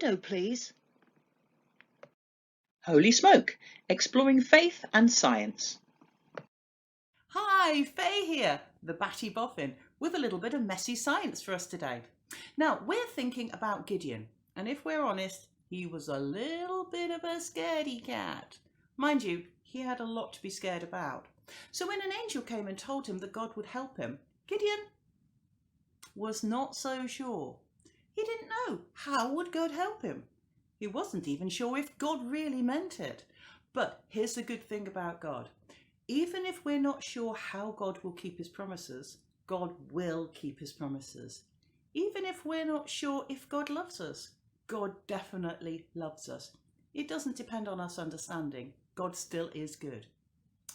window, please? Holy Smoke, exploring faith and science. Hi, Faye here, the Batty Boffin, with a little bit of messy science for us today. Now, we're thinking about Gideon, and if we're honest, he was a little bit of a scaredy cat. Mind you, he had a lot to be scared about. So when an angel came and told him that God would help him, Gideon was not so sure. He didn't know how would God help him. He wasn't even sure if God really meant it. But here's the good thing about God. Even if we're not sure how God will keep his promises, God will keep his promises. Even if we're not sure if God loves us, God definitely loves us. It doesn't depend on us understanding. God still is good.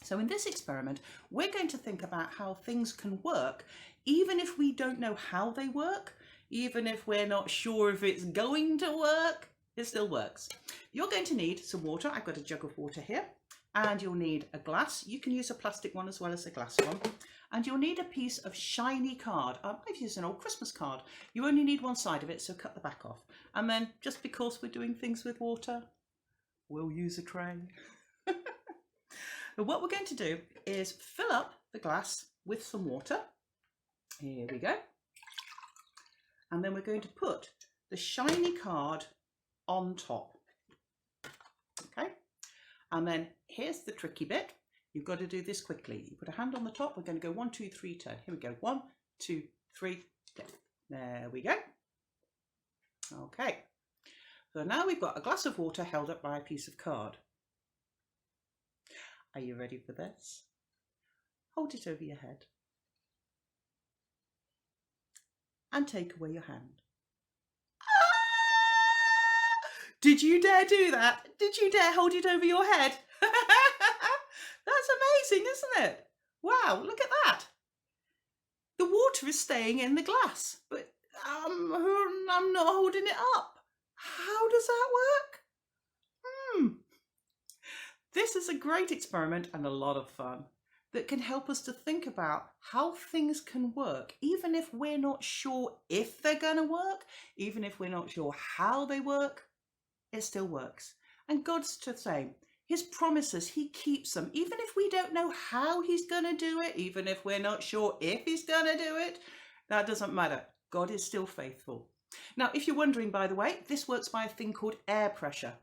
So in this experiment, we're going to think about how things can work, even if we don't know how they work, even if we're not sure if it's going to work, it still works. You're going to need some water. I've got a jug of water here. And you'll need a glass. You can use a plastic one as well as a glass one. And you'll need a piece of shiny card. I've used an old Christmas card. You only need one side of it, so cut the back off. And then, just because we're doing things with water, we'll use a tray. But what we're going to do is fill up the glass with some water. Here we go. And then we're going to put the shiny card on top. Okay. And then here's the tricky bit. You've got to do this quickly. You put a hand on the top. We're going to go 1, 2, 3, turn. Here we go. 1, 2, 3, turn. There we go. Okay. So now we've got a glass of water held up by a piece of card. Are you ready for this? Hold it over your head. And take away your hand. Did you dare do that? Did you dare hold it over your head? That's amazing, isn't it? Wow, look at that. The water is staying in the glass, but I'm not holding it up. How does that work? This is a great experiment and a lot of fun that can help us to think about how things can work, even if we're not sure if they're going to work, even if we're not sure how they work. It still works. And God's the same. His promises, he keeps them. Even if we don't know how he's going to do it, even if we're not sure if he's going to do it, that doesn't matter. God is still faithful. Now, if you're wondering, by the way, this works by a thing called air pressure.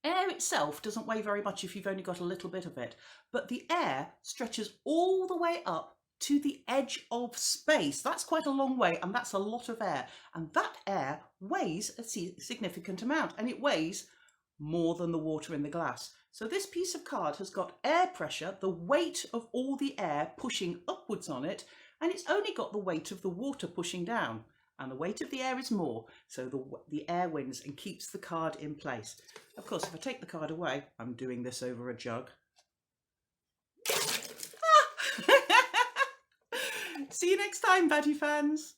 Air itself doesn't weigh very much if you've only got a little bit of it, but the air stretches all the way up to the edge of space. That's quite a long way, and that's a lot of air. And that air weighs a significant amount, and it weighs more than the water in the glass. So this piece of card has got air pressure, the weight of all the air pushing upwards on it, and it's only got the weight of the water pushing down. And the weight of the air is more, so the air wins and keeps the card in place. Of course, if I take the card away, I'm doing this over a jug. See you next time, Batty fans.